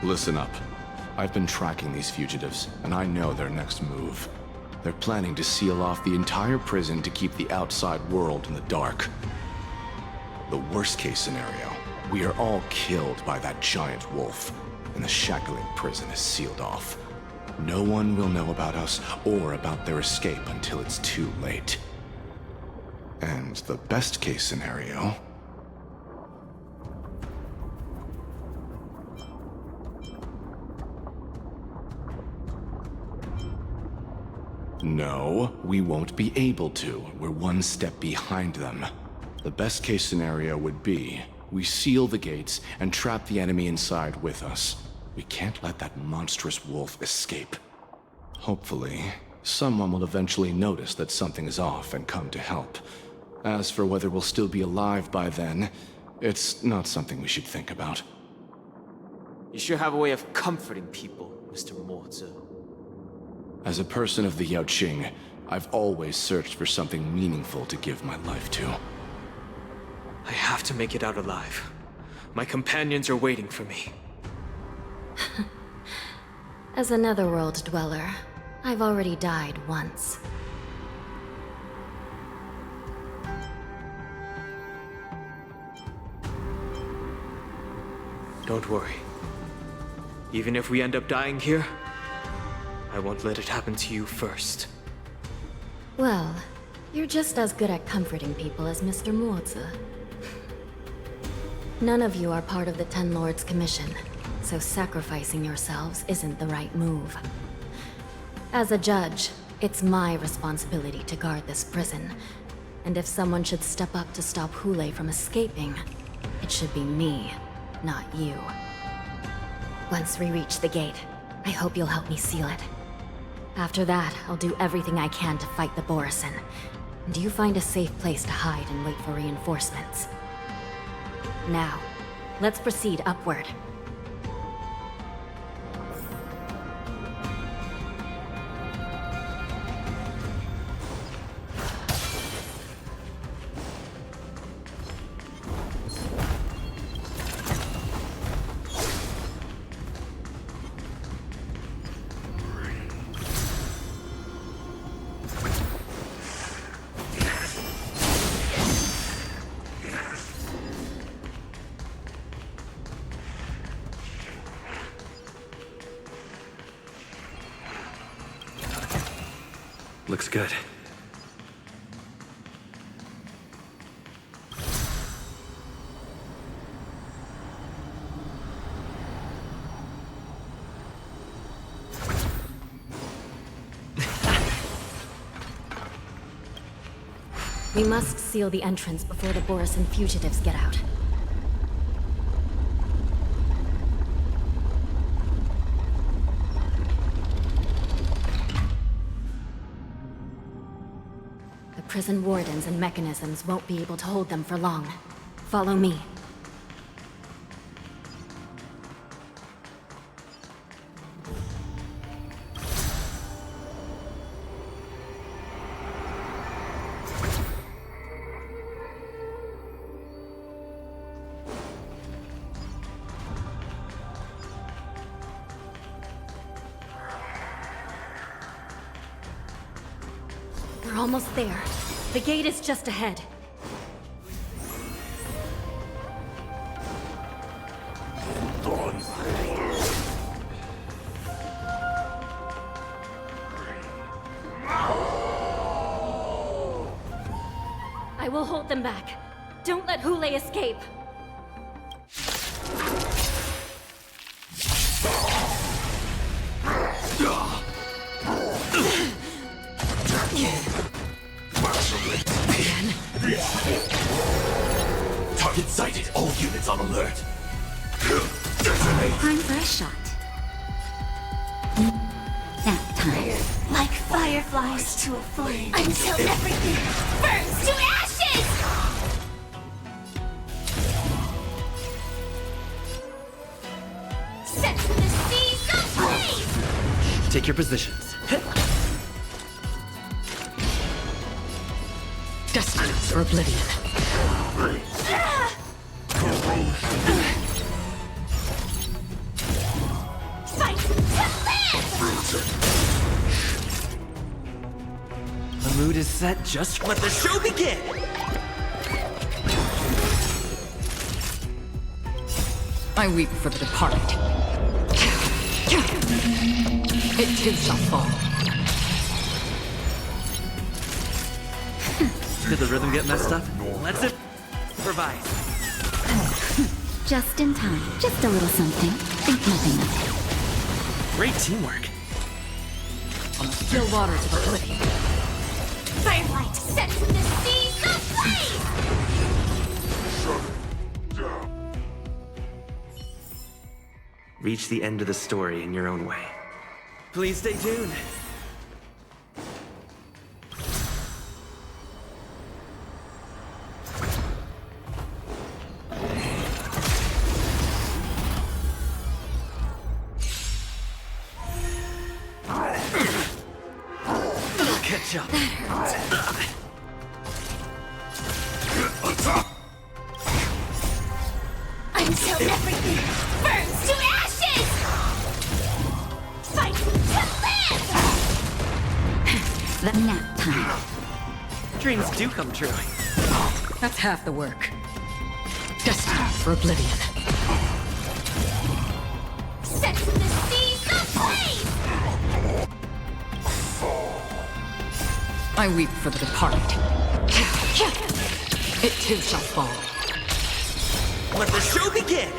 Listen up. I've been tracking these fugitives, and I know their next move. They're planning to seal off the entire prison to keep the outside world in the dark. The worst case scenario, we are all killed by that giant wolf, and the shackling prison is sealed off. No one will know about us or about their escape until it's too late. And the best case scenario... No, we won't be able to. We're one step behind them. The best case scenario would be we seal the gates and trap the enemy inside with us. We can't let that monstrous wolf escape. Hopefully, someone will eventually notice that something is off and come to help. As for whether we'll still be alive by then, it's not something we should think about. You sure have a way of comforting people, Mr. Morza. As a person of the Yaoqing, I've always searched for something meaningful to give my life to. I have to make it out alive. My companions are waiting for me. As a netherworld dweller, I've already died once. Don't worry. Even if we end up dying here, I won't let it happen to you first. Well, you're just as good at comforting people as Mr. Morza. None of you are part of the Ten Lords' Commission, so sacrificing yourselves isn't the right move. As a judge, it's my responsibility to guard this prison, and if someone should step up to stop Hule from escaping, it should be me, not you. Once we reach the gate, I hope you'll help me seal it. After that, I'll do everything I can to fight the Borisin, and you find a safe place to hide and wait for reinforcements. Now, let's proceed upward. Looks good. We must seal the entrance before the Borisin fugitives get out. The prison wardens and mechanisms won't be able to hold them for long. Follow me. We're almost there. The gate is just ahead. I will hold them back. Don't let Hule escape. Target sighted. All units on alert. Time for a shot. That time. Like fireflies to a flame. Until everything burns to ashes! Take your positions. Destined for oblivion. Fight to live! The mood is set just let the show begin! I weep for the departed. It too shall fall. Did the rhythm get messed up? Let's improvise. Just in time. Just a little something. Think nothing of it. Great teamwork. On the still waters of oblivion. Firelight sets the seas ablaze! Reach the end of the story in your own way. Please stay tuned. Catch up. Until everything burns to ashes! Fight to live! The nap time. Dreams do come true. That's half the work. Destined for oblivion. Set the seas ablaze! I weep for the departed. It too shall fall. Let the show begin!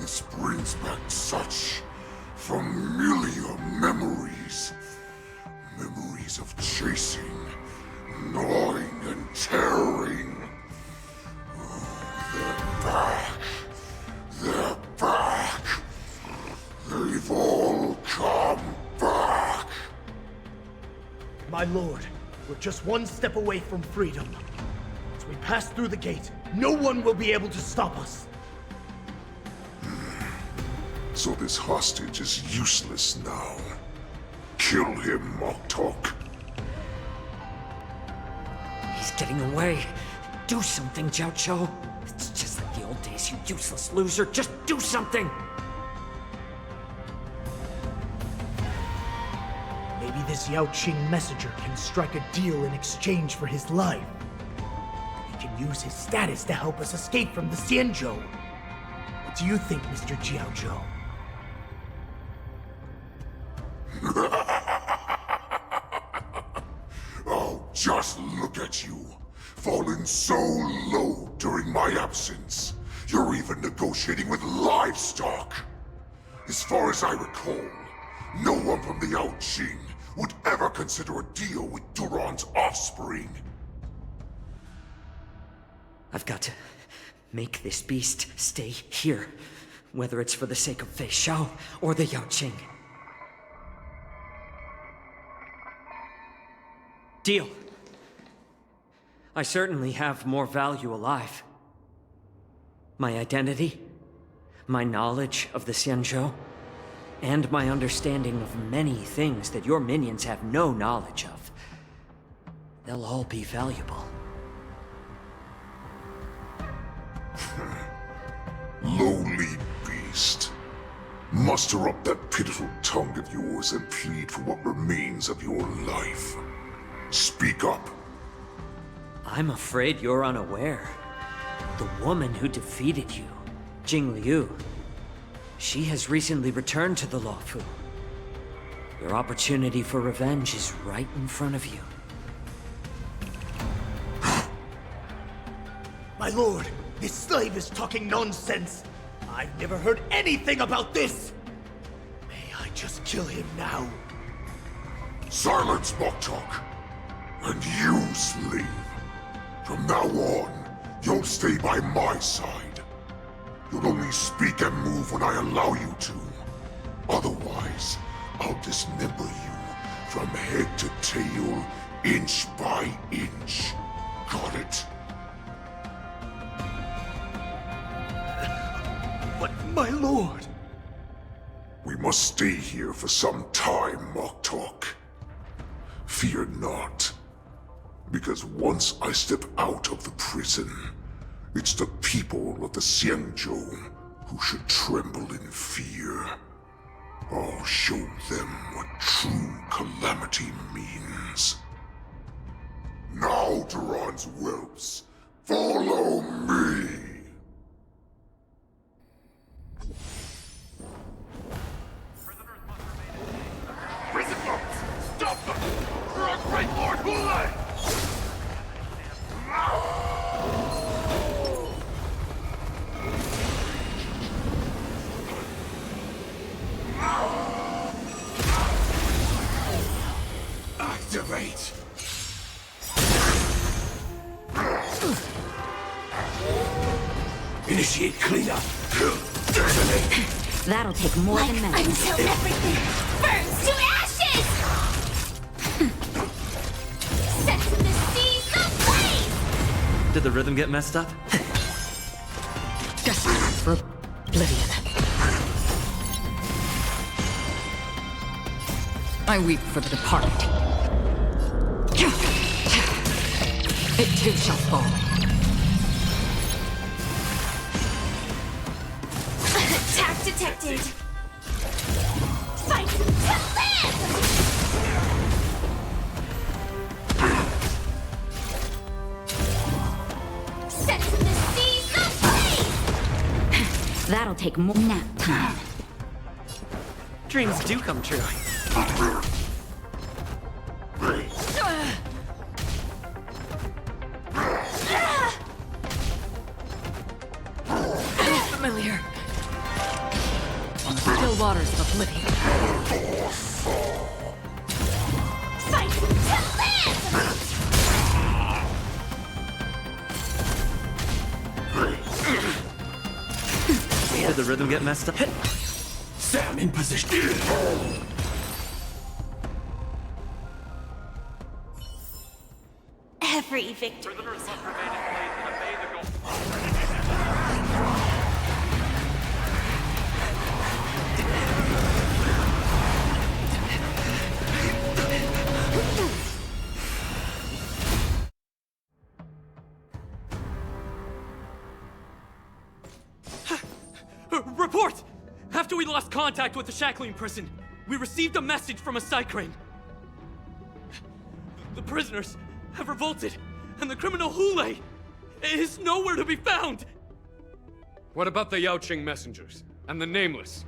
This brings back such familiar memories. Memories of chasing, gnawing, and tearing. Oh, they're back. They're back. They've all come back. My lord, we're just one step away from freedom. As we pass through the gate, no one will be able to stop us. So this hostage is useless now. Kill him, Moktok. He's getting away. Do something, Jiao Cho. It's just like the old days, you useless loser. Just do something! Maybe this Yao Qing messenger can strike a deal in exchange for his life. He can use his status to help us escape from the Xianzhou. What do you think, Mr. Jiao Zhou? Oh, just look at you. Fallen so low during my absence. You're even negotiating with livestock. As far as I recall, no one from the Yao Qing would ever consider a deal with Duran's offspring. I've got to make this beast stay here, whether it's for the sake of Fei Xiao or the Yao Qing. Deal. I certainly have more value alive. My identity, my knowledge of the Xianzhou, and my understanding of many things that your minions have no knowledge of. They'll all be valuable. Lowly beast. Muster up that pitiful tongue of yours and plead for what remains of your life. Speak up. I'm afraid you're unaware. The woman who defeated you, Jing Liu, she has recently returned to the Luofu. Your opportunity for revenge is right in front of you. My lord, this slave is talking nonsense. I've never heard anything about this. May I just kill him now. Silence, Moktok. And you, slave. From now on, you'll stay by my side. You'll only speak and move when I allow you to. Otherwise, I'll dismember you from head to tail, inch by inch. Got it? But, my lord... We must stay here for some time, Moktok. Fear not. Because once I step out of the prison, it's the people of the Xianzhou who should tremble in fear. I'll show them what true calamity means. Now, Duran's whelps, follow me! Prison guards! Stop them! For our great Lord Hule! Activate! Initiate cleanup! That'll take more than minutes. Until everything burns to ashes! Set the seas ablaze! Did the rhythm get messed up? Desperate for oblivion. I weep for the departed. It too shall fall. Attack detected! Fight to live! Set the seas ablaze! That'll take more nap time. Dreams do come true. Familiar. On the still waters of oblivion. Fight to live! Did the rhythm get messed up? Sam in position! Every victory. Report! After we lost contact with the Shackling prison, we received a message from a Psycrane. The prisoners have revolted, and the criminal Hule is nowhere to be found! What about the Yaoqing messengers? And the Nameless?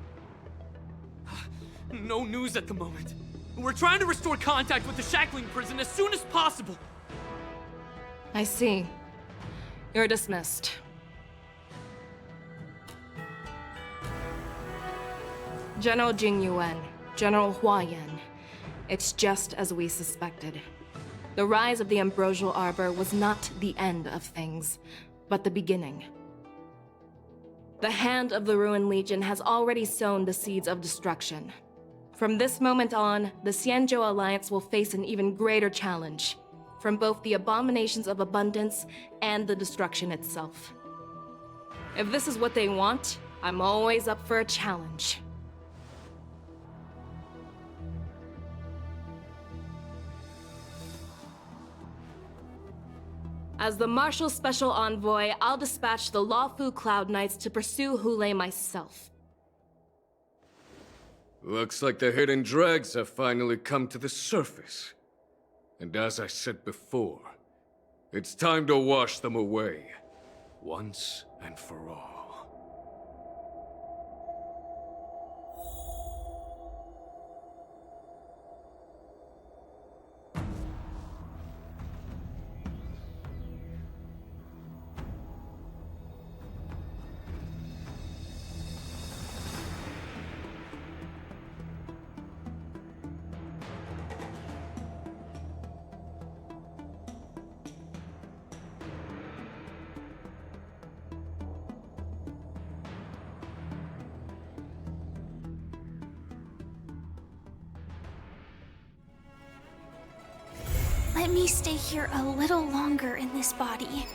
No news at the moment. We're trying to restore contact with the Shackling prison as soon as possible. I see. You're dismissed. General Jing Yuan, General Hua Yan. It's just as we suspected. The rise of the Ambrosial Arbor was not the end of things, but the beginning. The hand of the Ruined Legion has already sown the seeds of destruction. From this moment on, the Xianzhou Alliance will face an even greater challenge, from both the abominations of abundance and the destruction itself. If this is what they want, I'm always up for a challenge. As the Marshal Special Envoy, I'll dispatch the Lawfu Cloud Knights to pursue Hule myself. Looks like the hidden dregs have finally come to the surface. And as I said before, it's time to wash them away, once and for all. me stay here a little longer in this body.